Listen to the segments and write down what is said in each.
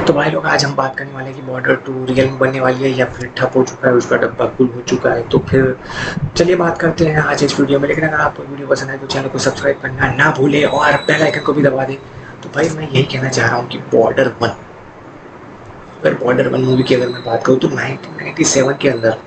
तो भाई लोग आज हम बात करने वाले हैं कि बॉर्डर 2 रियल में बनने वाली है या फिर ठप हो चुका है, उसका डब्बा गुल हो चुका है। तो फिर चलिए बात करते हैं आज इस वीडियो में। लेकिन अगर आपको वीडियो पसंद आए तो चैनल को सब्सक्राइब करना ना भूले और बेल आइकन को भी दबा दें। तो भाई मैं यही कहना चाह रहा हूँ कि बॉर्डर वन मूवी की अगर मैं बात करूँ तो 1997 के अंदर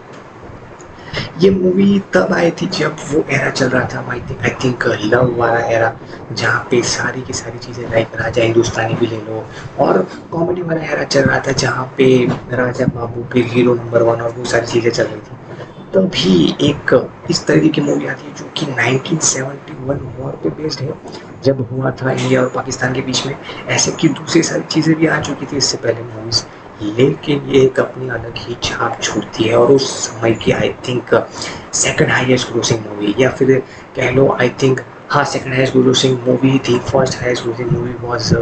ये मूवी तब आई थी जब वो एरा चल रहा था, आई थिंक लव वाला एरा, जहाँ पे सारी की सारी चीज़ें लाइक राजा हिंदुस्तानी भी ले लो, और कॉमेडी वाला एरा चल रहा था जहाँ पे राजा बाबू फिर हीरो नंबर वन और वो सारी चीज़ें चल रही थी। तभी एक इस तरीके की मूवी आती है जो कि 1971 वॉर पे बेस्ड है, जब हुआ था इंडिया और पाकिस्तान के बीच में। ऐसे की दूसरी सारी चीज़ें भी आ चुकी थी इससे पहले मूवीज़, लेकिन ये एक अपनी अलग ही छाप छोड़ती है। और उस समय की I think second highest grossing movie, या फिर कह लो आई थिंक, हाँ सेकंड हाईएस्ट ग्रोसिंग मूवी थी। First highest grossing movie was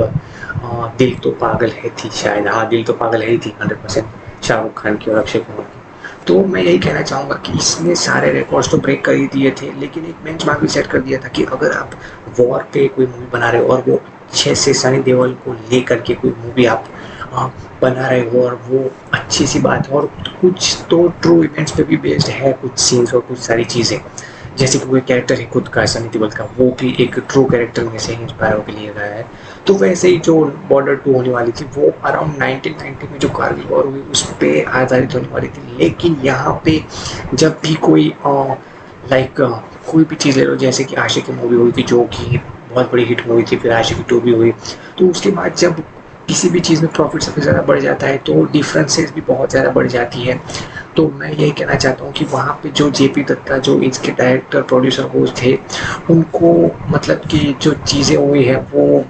दिल तो पागल है थी शायद, हाँ दिल तो पागल है ही थी 100%, शाहरुख खान की और अक्षय कुमार की। तो मैं यही कहना चाहूँगा कि इसने सारे रिकॉर्ड्स तो ब्रेक कर ही दिए थे, लेकिन एक बेंचमार्क भी सेट कर दिया था कि अगर आप वॉर पे कोई मूवी बना रहे हो और वो अच्छे से सनी देओल को लेकर के कोई मूवी आप अ, बना रहे हो और वो अच्छी सी बात है, और कुछ तो ट्रू इवेंट्स पे भी बेस्ड है, कुछ सीन्स और कुछ सारी चीज़ें, जैसे कि कोई कैरेक्टर है खुद का सनी देओल का, वो भी एक ट्रू कैरेक्टर में से इंस्पायर होकर लिया गया है। तो वैसे ही जो बॉर्डर 2 होने वाली थी वो अराउंड 1990 में जो कारगिल वॉर हुई उस पर आधारित होने वाली थी। लेकिन यहाँ पे जब भी कोई लाइक कोई भी चीज़ ले लो, जैसे कि आशिकी मूवी हुई थी जो कि बहुत बड़ी हिट मूवी थी, फिर आशिकी 2 भी हुई। तो उसके बाद जब किसी भी चीज़ में प्रॉफिट सबसे ज़्यादा बढ़ जाता है तो डिफरेंसेस भी बहुत ज़्यादा बढ़ जाती है। तो मैं यही कहना चाहता हूँ कि वहाँ पे जो जेपी दत्ता, जो इसके डायरेक्टर प्रोड्यूसर वो थे, उनको मतलब कि जो चीज़ें हुई है वो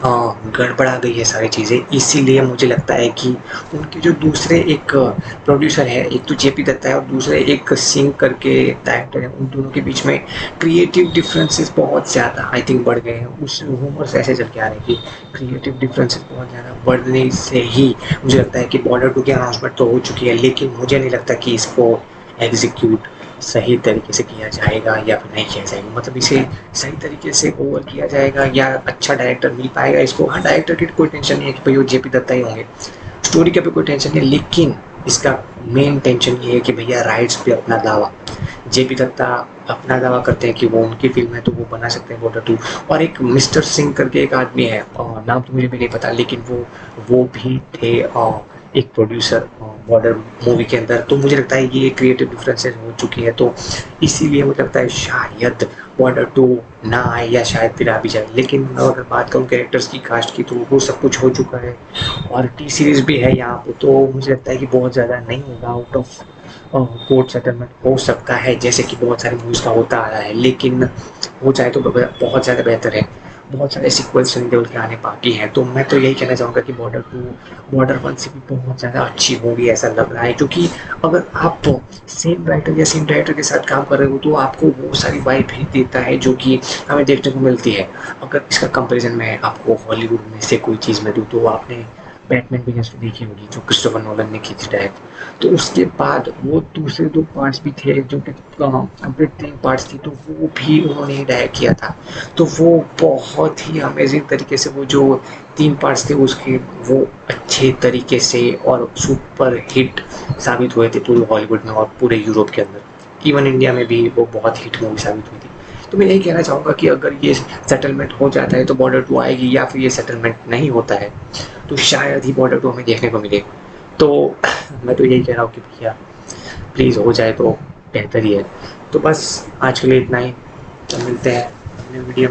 गड़बड़ा गई है सारी चीज़ें। इसीलिए मुझे लगता है कि उनके जो दूसरे एक प्रोड्यूसर है, एक तो जेपी दत्ता है और दूसरे एक सिंह करके डायरेक्टर है, उन दोनों के बीच में क्रिएटिव डिफरेंसेस बहुत ज़्यादा आई थिंक बढ़ गए हैं। उस रूमर्स ऐसे चल के आ रहे हैं कि क्रिएटिव डिफरेंसेस बहुत ज़्यादा बढ़ने से ही मुझे लगता है कि बॉर्डर 2 की अनाउंसमेंट तो हो चुकी है, लेकिन मुझे नहीं लगता कि इसको एग्जीक्यूट सही तरीके से किया जाएगा या फिर नहीं किया जाएगा। मतलब इसे सही तरीके से ओवर किया जाएगा या अच्छा डायरेक्टर मिल पाएगा इसको। हाँ डायरेक्टर की कोई टेंशन नहीं है कि भाई वो जेपी दत्ता ही होंगे, स्टोरी का भी कोई टेंशन नहीं है, लेकिन इसका मेन टेंशन ये है कि भैया राइट्स पे अपना दावा, जेपी दत्ता अपना दावा करते हैं कि वो उनकी फिल्म है तो वो बना सकते हैं बॉर्डर 2। और एक मिस्टर सिंह करके एक आदमी है, नाम तो मुझे भी नहीं पता, लेकिन वो भी थे एक प्रोड्यूसर बॉर्डर मूवी के अंदर। तो मुझे लगता है ये क्रिएटिव डिफरेंसेस हो चुकी है, तो इसीलिए मुझे लगता है शायद बॉर्डर 2 ना आए या शायद फिर आ भी जाए। लेकिन अगर बात करूँ कैरेक्टर्स की कास्ट की तो वो सब कुछ हो चुका है और टी सीरीज़ भी है यहाँ पे, तो मुझे लगता है कि बहुत ज़्यादा नहीं होगा, आउट ऑफ कोर्ट सेटलमेंट हो सकता है जैसे कि बहुत सारी मूवीज़ का होता आ रहा है। लेकिन हो जाए तो बहुत ज़्यादा बेहतर है। बहुत सारे सीक्वल्स सनी देओल के आने बाकी हैं, तो मैं तो यही कहना चाहूँगा कि बॉर्डर 2 बॉर्डर 1 से भी बहुत ज़्यादा अच्छी होगी ऐसा लग रहा है, क्योंकि अगर आप सेम राइटर या सेम डायरेक्टर के साथ काम कर रहे हो तो आपको वो सारी वाइब भी देता है जो कि हमें देखने को मिलती है। अगर इसका कंपैरिजन में आपको हॉलीवुड में से कोई चीज़ में दूँ तो आपने बैटमैन बिगिंस तो देखी होगी जो क्रिस्टोफर नोलन ने की थी डायरेक्ट। तो उसके बाद वो दूसरे 2 पार्ट्स भी थे जो कि कंप्लीट 3 पार्ट्स थी, तो वो भी उन्होंने ही डायरेक्ट किया था। तो वो बहुत ही अमेजिंग तरीके से वो जो 3 पार्ट्स थे उसके वो अच्छे तरीके से और सुपर हिट साबित हुए थे पूरे हॉलीवुड में और पूरे यूरोप के अंदर। इवन इंडिया में भी वो बहुत हिट मूवी साबित हुई थी। तो मैं यही कहना चाहूँगा कि अगर ये सेटलमेंट हो जाता है तो बॉर्डर 2 आएगी, या फिर ये सेटलमेंट नहीं होता है तो शायद ही बॉर्डर 2 हमें देखने को मिले। तो मैं तो यही कह रहा हूँ कि भैया प्लीज़ हो जाए तो बेहतर ही है। तो बस आज के लिए इतना ही, तो मिलते हैं अगले वीडियो में।